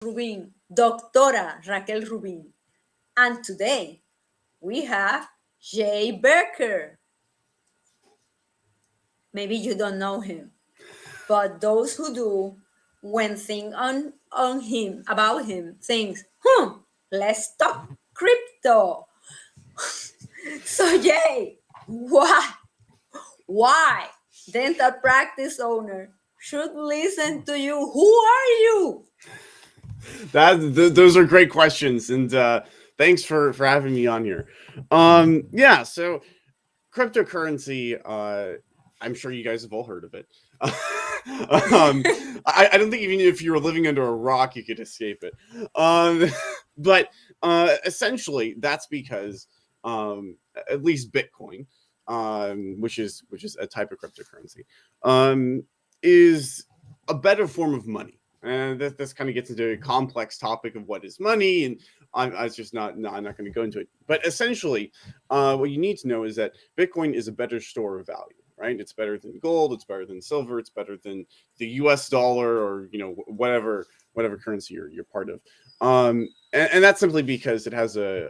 Rubin, Doctora Raquel Rubin. And today we have Jay Becker. Maybe you don't know him, but those who do, when think on him, about him, thinks, let's talk crypto. So Jay, why dental practice owner should listen to you? Who are you? Those are great questions, and thanks for having me on here. Yeah, so cryptocurrency. I'm sure you guys have all heard of it. I don't think even if you were living under a rock, you could escape it. But essentially, that's because at least Bitcoin, which is a type of cryptocurrency, is a better form of money. And this kind of gets into a complex topic of what is money, and I was just not. No, I'm not going to go into it. But essentially, what you need to know is that Bitcoin is a better store of value. Right? It's better than gold. It's better than silver. It's better than the U.S. dollar, or whatever currency you're part of. And that's simply because it has a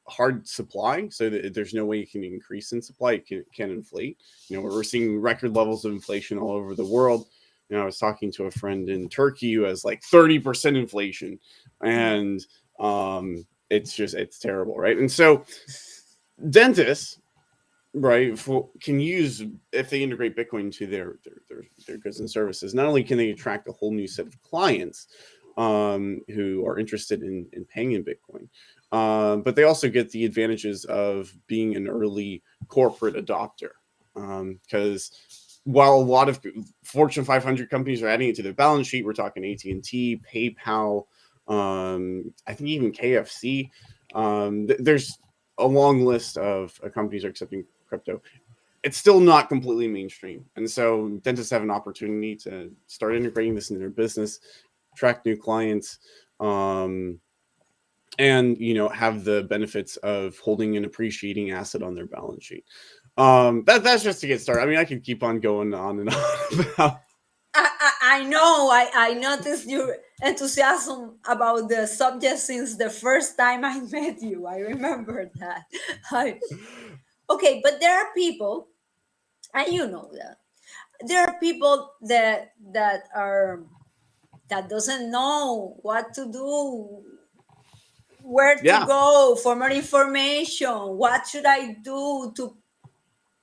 hard supply, so that there's no way you can increase in supply. It can inflate. We're seeing record levels of inflation all over the world. I was talking to a friend in Turkey who has like 30% inflation, and it's terrible, right? And so dentists, right, can use, if they integrate Bitcoin to their goods and services. Not only can they attract a whole new set of clients who are interested in paying in Bitcoin, but they also get the advantages of being an early corporate adopter. Because while a lot of Fortune 500 companies are adding it to their balance sheet, we're talking AT&T, PayPal, I think even KFC. There's a long list of companies are accepting crypto. It's still not completely mainstream, and so dentists have an opportunity to start integrating this into their business, attract new clients, and have the benefits of holding an appreciating asset on their balance sheet. That's just to get started. I mean, I could keep on going on and on about. I know. I noticed your enthusiasm about the subject since the first time I met you. I remember that. Okay, but there are people, and you know that there are people that doesn't know what to do, where to Yeah. go for more information. What should I do to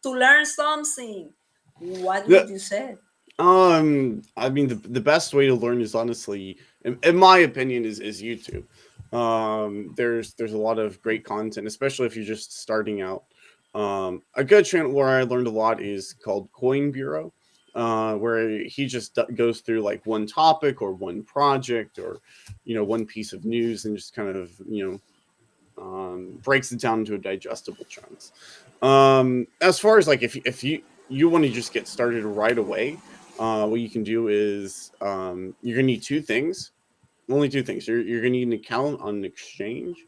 learn something? What would The, you say? I mean, the best way to learn is honestly, in my opinion, is YouTube. There's a lot of great content, especially if you're just starting out. A good channel where I learned a lot is called Coin Bureau, where he just goes through like one topic or one project, or one piece of news, and just kind of breaks it down into digestible chunks. As far as like, if you want to just get started right away, what you can do is, you're gonna need two things. Only two things. You're gonna need an account on an exchange.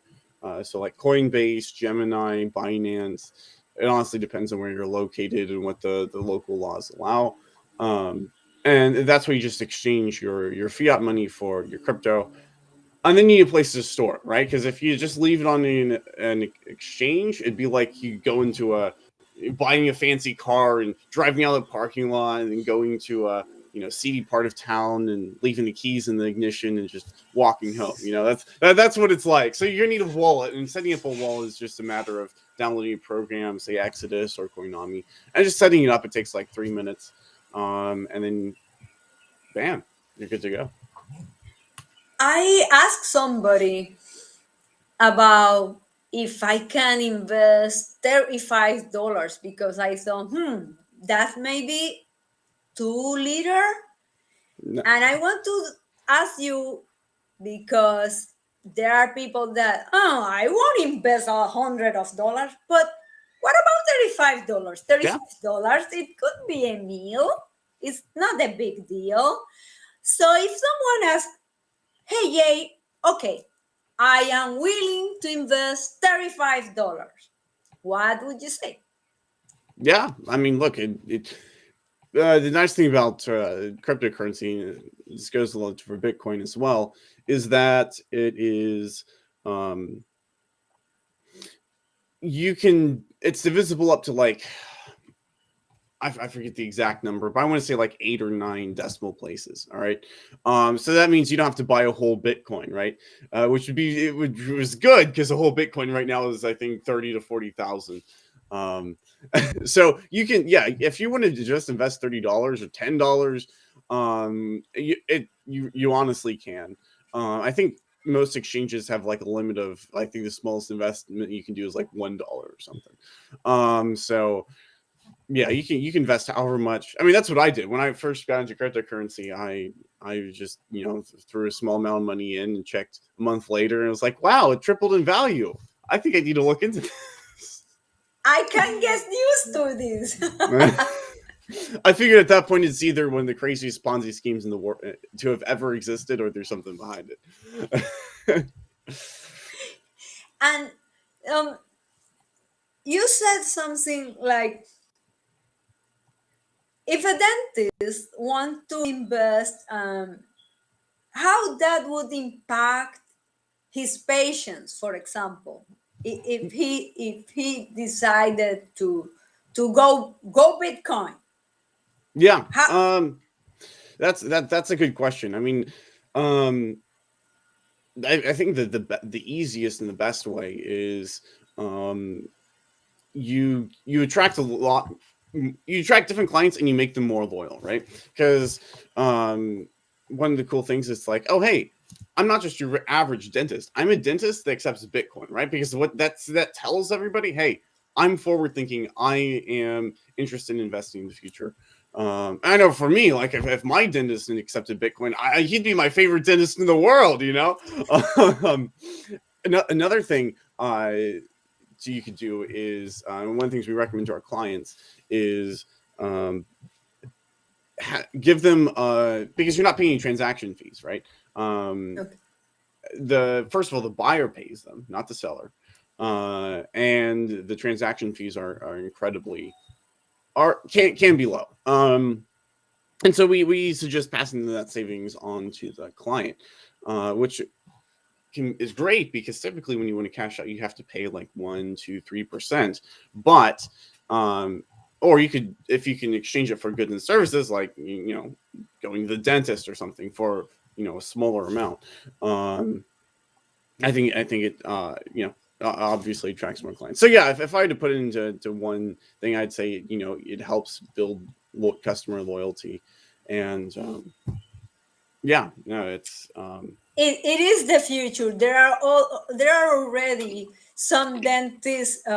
So like Coinbase, Gemini, Binance. It honestly depends on where you're located and what the local laws allow. And that's where you just exchange your fiat money for your crypto. And then you need a place to store it, right? Because if you just leave it on an exchange, it'd be like you go into buying a fancy car and driving out of the parking lot and then going to a seedy part of town and leaving the keys in the ignition and just walking home. That's what it's like. So you're gonna need a wallet, and setting up a wallet is just a matter of downloading a program, say Exodus or Koinami, and just setting it up. It takes like 3 minutes, and then bam, you're good to go. I asked somebody about if I can invest $35 because I thought, that may be too little. And I want to ask you because there are people that, I won't invest $100, but what about $35? Yeah. $35, it could be a meal. It's not a big deal. So if someone asks, hey, Jay, okay, I am willing to invest $35. What would you say? Yeah, I mean, look, the nice thing about cryptocurrency, this goes a lot for Bitcoin as well, is that it is um, it's divisible up to like I forget the exact number, but I want to say like 8 or 9 decimal places. All right, so that means you don't have to buy a whole Bitcoin, right? Which would be it was good because a whole Bitcoin right now is I think 30 to 40,000. Um, so you can, yeah, if you wanted to just invest $30 or $10, you honestly can. I think most exchanges have like a limit of, I think the smallest investment you can do is like $1 or something. So yeah, you can invest however much. I mean, that's what I did when I first got into cryptocurrency. I just threw a small amount of money in and checked a month later, and it was like, wow, it tripled in value. I think I need to look into this. I can get used to this. I figured at that point it's either one of the craziest Ponzi schemes in the world to have ever existed, or there's something behind it. And um, you said something like, if a dentist want to invest, how that would impact his patients, for example, if he decided to go Bitcoin. Yeah, How? that's a good question. I mean, um, I think that the easiest and the best way is um, you attract a lot. You attract different clients and you make them more loyal, right? Because one of the cool things is like, oh hey, I'm not just your average dentist. I'm a dentist that accepts Bitcoin, right? Because that tells everybody, hey, I'm forward thinking. I am interested in investing in the future. I know for me, like if my dentist accepted Bitcoin, he'd be my favorite dentist in the world, you know. um, another thing so you could do is one of the things we recommend to our clients is um, give them because you're not paying any transaction fees, right? Um, Okay. the first of all, the buyer pays them, not the seller, and the transaction fees are incredibly can be low. And so we suggest passing that savings on to the client, which is great because typically when you want to cash out, you have to pay like 1, 2, 3%. But or you could, if you can exchange it for goods and services, like going to the dentist or something for a smaller amount. I think it obviously attracts more clients. So yeah, if I had to put it into one thing, I'd say it helps build customer loyalty, and yeah, no, it's It is the future. There are already some dentists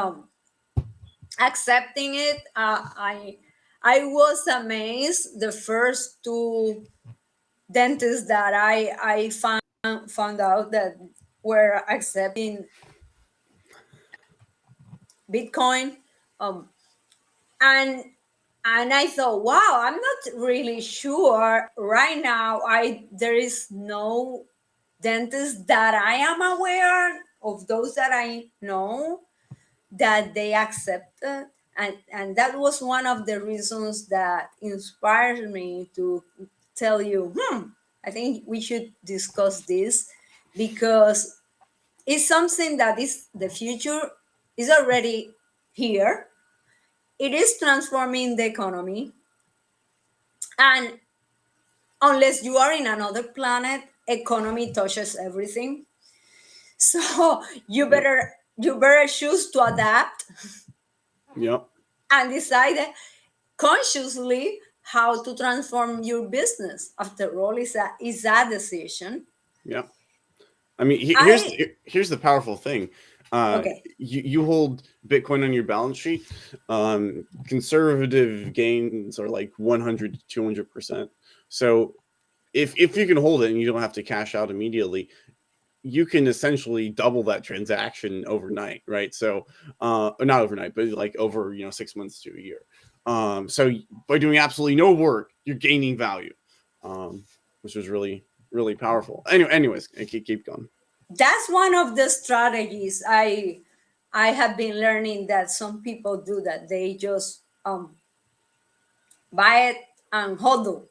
accepting it. I was amazed the first two dentists that I found out that were accepting Bitcoin. Um, and I thought, wow, I'm not really sure right now. I There is no dentist that I am aware of, those that I know, that they accepted. And that was one of the reasons that inspired me to tell you, I think we should discuss this, because it's something that is the future, is already here. It is transforming the economy. And unless you are in another planet, economy touches everything. So yep, you better choose to adapt yep, and decide consciously how to transform your business. After all, is a decision. yep. I mean, I here's the powerful thing. Okay. You hold Bitcoin on your balance sheet. Conservative gains are like 100 to 200%. So if you can hold it and you don't have to cash out immediately, you can essentially double that transaction overnight, right? So, not overnight, but like over 6 months to a year. So by doing absolutely no work, you're gaining value, which was really really powerful. Anyways, keep going. That's one of the strategies I have been learning, that some people do, that they just Buy it and hodl.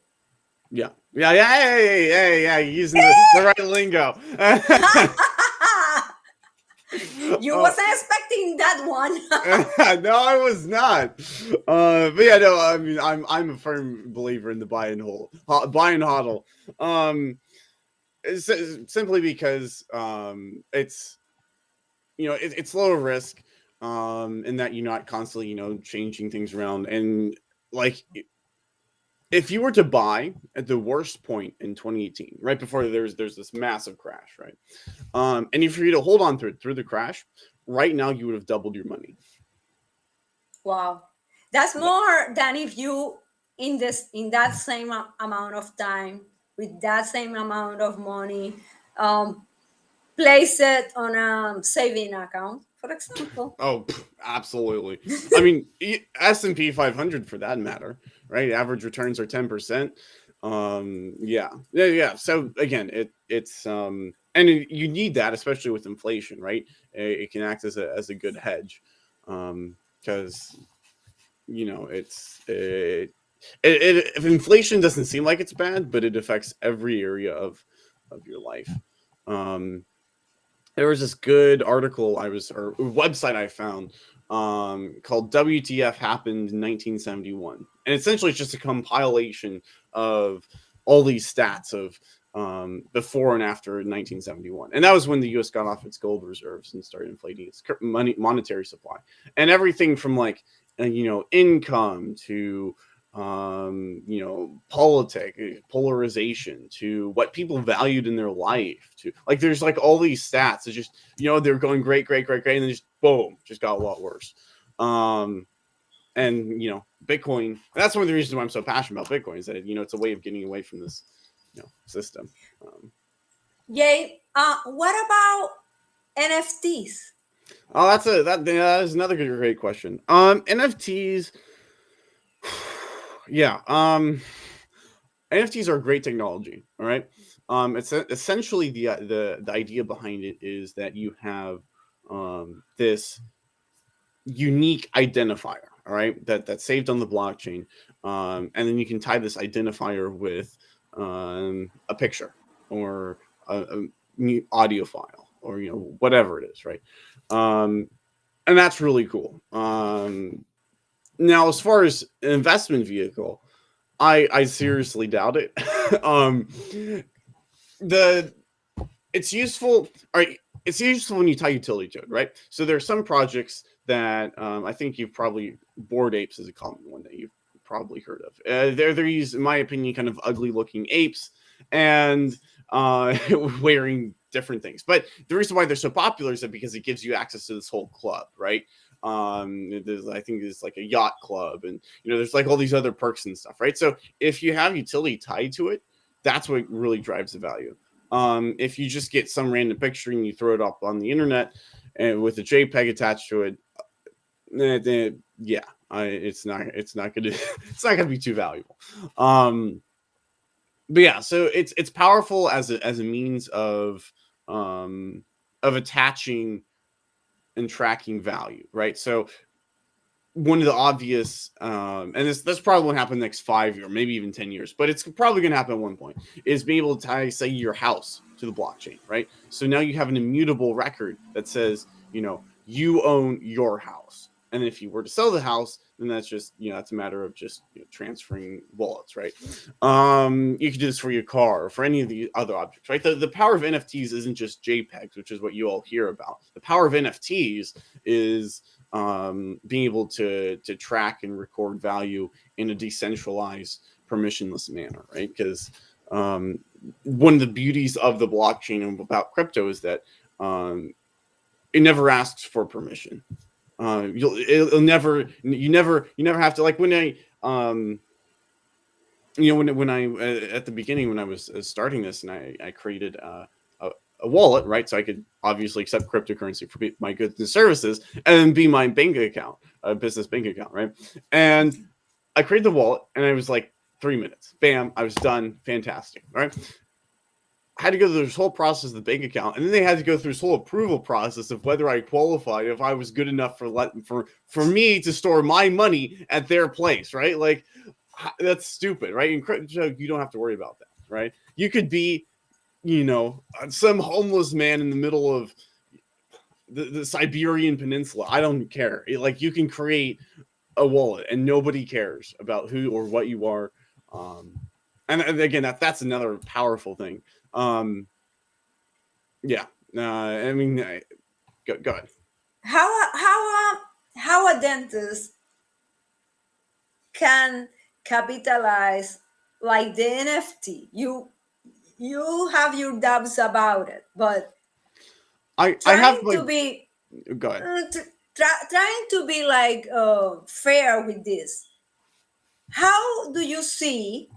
Yeah. Yeah, yeah, yeah, you're using the right lingo. You Oh, wasn't expecting that one. no, I was not. But yeah, no, I mean, I'm a firm believer in the buy and hodl. Simply because it's it's lower risk, in that you're not constantly changing things around, and like if you were to buy at the worst point in 2018, right before there's this massive crash, right? And if you were to hold on through the crash, right now you would have doubled your money. Wow, that's Th- more than if you in that same amount of time with that same amount of money, um, place it on a saving account, for example. Oh, absolutely. I mean, S&P 500 for that matter, right? Average returns are 10%. Yeah, yeah, yeah. So again, and you need that, especially with inflation, right? It can act as a good hedge, because if inflation doesn't seem like it's bad, but it affects every area of your life. Um, there was this good article or website I found, called WTF Happened in 1971. And essentially it's just a compilation of all these stats of before and after 1971. And that was when the US got off its gold reserves and started inflating its monetary supply. And everything from like income to politic polarization to what people valued in their life, to like there's like all these stats. It's just they're going great, great, great, great, and then just boom, just got a lot worse. And Bitcoin. That's one of the reasons why I'm so passionate about Bitcoin, is that it's a way of getting away from this system. Yay. What about NFTs? Oh, that is another great question. NFTs. Yeah. NFTs are great technology. All right. It's essentially the idea behind it is that you have this unique identifier. All right, that's saved on the blockchain, and then you can tie this identifier with a picture or a audio file, or whatever it is, right? And that's really cool. Now, as far as an investment vehicle, I seriously doubt it. um, the it's useful. All right, it's useful when you tie utility to it, right? So there are some projects that I think you've probably Bored Apes is a common one that you've probably heard of. They're these, in my opinion, kind of ugly looking apes, and wearing different things. But the reason why they're so popular is that because it gives you access to this whole club, right? I think there's like a yacht club, and there's like all these other perks and stuff, right? So if you have utility tied to it, that's what really drives the value. If you just get some random picture and you throw it up on the internet and with a JPEG attached to it, yeah, it's not gonna it's not gonna be too valuable. But yeah, so it's powerful as a means of attaching and tracking value, right? So one of the obvious, and this probably won't happen next 5 years, maybe even 10 years, but it's probably going to happen at one point, is being able to tie, say, your house to the blockchain, right? So now you have an immutable record that says, you own your house. And if you were to sell the house, then that's just, that's a matter of just transferring wallets, right? You could do this for your car or for any of the other objects, right? The power of NFTs isn't just JPEGs, which is what you all hear about. The power of NFTs is being able to track and record value in a decentralized, permissionless manner, right? Because one of the beauties of the blockchain and about crypto is that it never asks for permission. You never have to, like when I when I at the beginning when I was starting this, and I created a wallet, right? So I could obviously accept cryptocurrency for my goods and services, and then be my bank account, a business bank account, right? And I created the wallet, and it was like 3 minutes. Bam, I was done. Fantastic, right? I had to go through this whole process of the bank account, and then they had to go through this whole approval process of whether I qualified, if I was good enough for me to store my money at their place, right? Like, That's stupid, right? In crypto, you don't have to worry about that, right? You could be, some homeless man in the middle of the Siberian Peninsula. I don't care. Like you can create a wallet, and nobody cares about who or what you are. Um, and again, that's another powerful thing. Um, yeah. I mean, go ahead. How a dentist can capitalize like the NFT? You have your doubts about it, but I have trying my to be go ahead. trying to be like fair with this. How do you see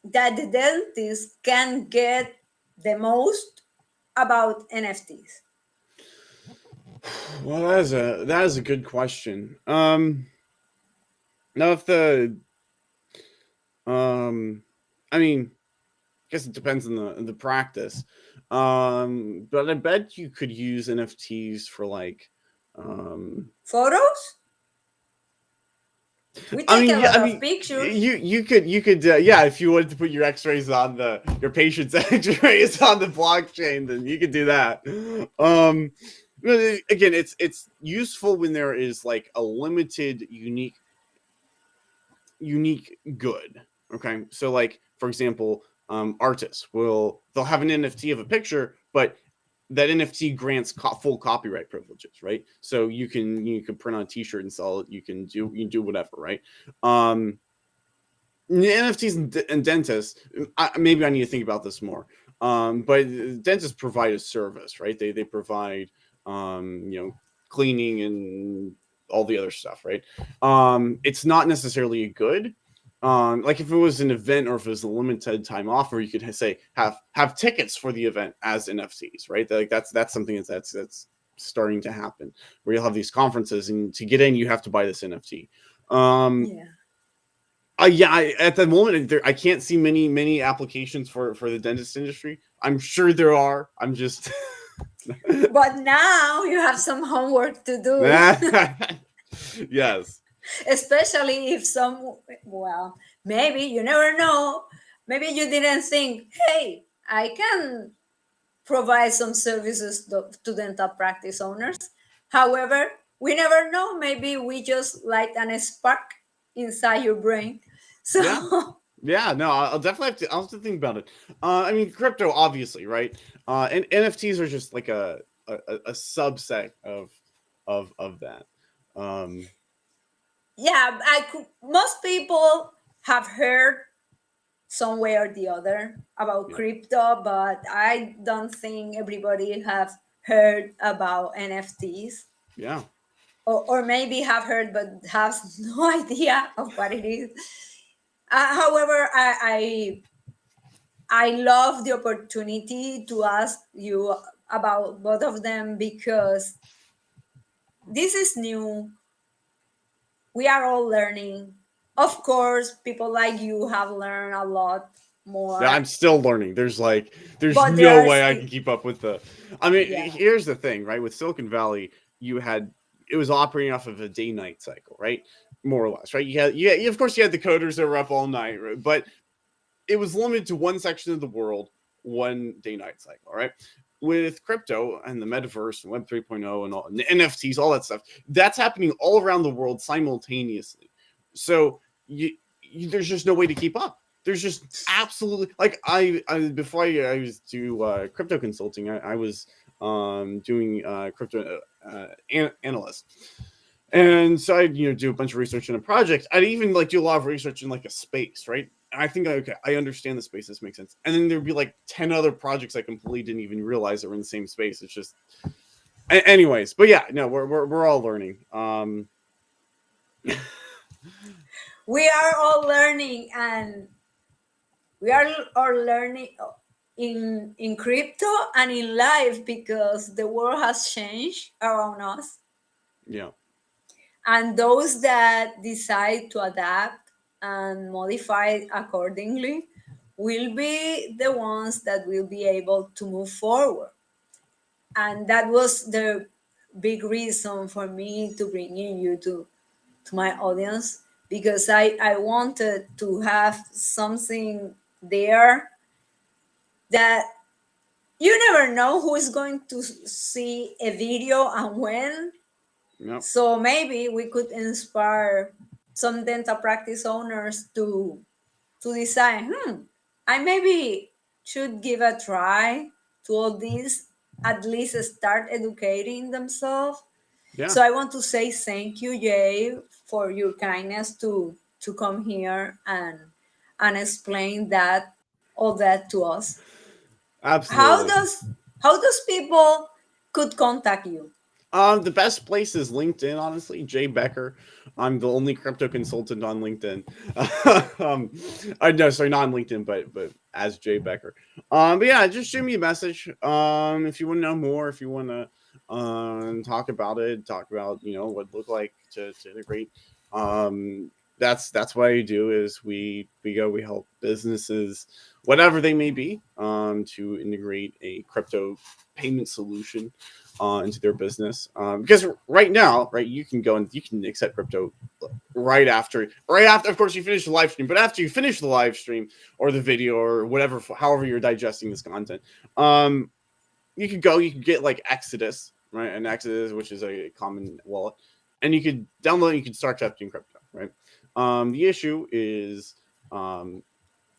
that the dentist can get the most about NFTs? Well, that is a good question. Now if the I mean, I guess it depends on the practice. But I bet you could use NFTs for like, um, Photos? We I take mean, a yeah, I lot of mean, pictures, you could yeah, if you wanted to put your X-rays on your patient's X-rays on the blockchain, then you could do that. But again, it's useful when there is like a limited unique good. Okay, so like for example, artists they'll have an NFT of a picture, but that NFT grants full copyright privileges, right? So you can print on a T-shirt and sell it. You can do whatever, right? Um, NFTs and dentists. Maybe I need to think about this more. But dentists provide a service, right? They provide cleaning and all the other stuff, right? It's not necessarily a good. Like if it was an event or if it was a limited time offer, you could say have tickets for the event as NFTs, right? Like that's something that's starting to happen where you'll have these conferences and to get in you have to buy this NFT. Um, yeah. yeah, at the moment I can't see many applications for the dentist industry. I'm sure there are. I'm just But now you have some homework to do, yes, especially if some, well, maybe you never know. Maybe you didn't think, hey, I can provide some services to dental practice owners. However, we never know. Maybe we just light an spark inside your brain. So, yeah, yeah. No, I'll definitely I'll have to think about it. I mean, crypto, obviously, right? And NFTs are just like a subset of that. Um, yeah, most people have heard some way or the other about yeah, crypto, but I don't think everybody have heard about NFTs, yeah, or maybe have heard but has no idea of what it is. However, I love the opportunity to ask you about both of them because this is new. We are all learning. Of course, people like you have learned a lot yeah. I'm more, still learning. There's but there no are way I still, can keep up with the. I mean, yeah, here's the thing, right? With Silicon Valley, it was operating off of a day night cycle, right? More or less, right? Of course you had the coders that were up all night, right? But it was limited to one section of the world, one day night cycle, right? With crypto and the metaverse and Web 3.0 and all and NFTs, all that stuff, that's happening all around the world simultaneously. So there's just no way to keep up. There's just absolutely like I before I was do crypto consulting, I was doing crypto analyst. And so I'd do a bunch of research in a project. I'd even like do a lot of research in like a space, right? And I think okay, I understand the space. This makes sense. And then there'd be like 10 other projects I completely didn't even realize that were in the same space. It's just, anyways. But yeah, no, we're all learning. we are all learning, and we are all learning in crypto and in life because the world has changed around us, Yeah, and those that decide to adapt and modify accordingly will be the ones that will be able to move forward. And that was the big reason for me to bring in you to my audience, because I wanted to have something there that you never know who is going to see a video and when. Yep. So maybe we could inspire some dental practice owners to decide, I maybe should give a try to all this, at least start educating themselves. Yeah. So I want to say thank you, Jay, for your kindness to come here and explain that all that to us. How Absolutely. does people could contact you? The best place is LinkedIn, honestly. Jay Becker. I'm the only crypto consultant on LinkedIn. um, I no, sorry, not on LinkedIn, but as Jay Becker. But yeah, just shoot me a message. If you want to know more, if you want to talk about it, talk about what it look like to integrate. That's what I do is we help businesses, whatever they may be, to integrate a crypto payment solution into their business. Because right now, right, you can go and you can accept crypto right after, of course, you finish the live stream. But after you finish the live stream or the video or whatever, however you're digesting this content, um, you could get like Exodus, right, and Exodus, which is a common wallet, and you could download, you could start accepting crypto, right. The issue is um,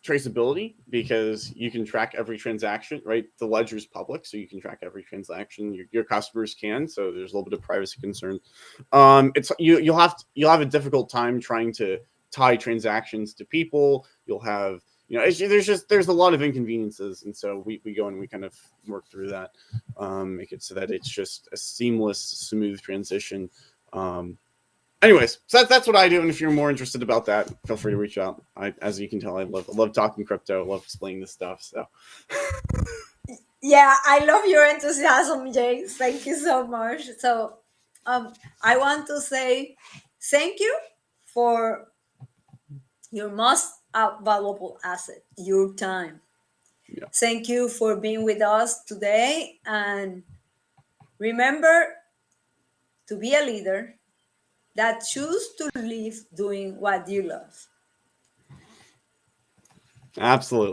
traceability because you can track every transaction, right? The ledger is public, so you can track every transaction. Your customers can, so there's a little bit of privacy concern. It's you'll have a difficult time trying to tie transactions to people. You'll have there's a lot of inconveniences, and so we go and we kind of work through that, make it so that it's just a seamless, smooth transition. Um, Anyways, so that's what I do. And if you're more interested about that, feel free to reach out. As you can tell, I love talking crypto. I love explaining this stuff. So Yeah, I love your enthusiasm, Jay. Thank you so much. So, I want to say thank you for your most valuable asset, your time. yeah, Thank you for being with us today. And remember to be a leader that choose to live doing what you love. absolutely.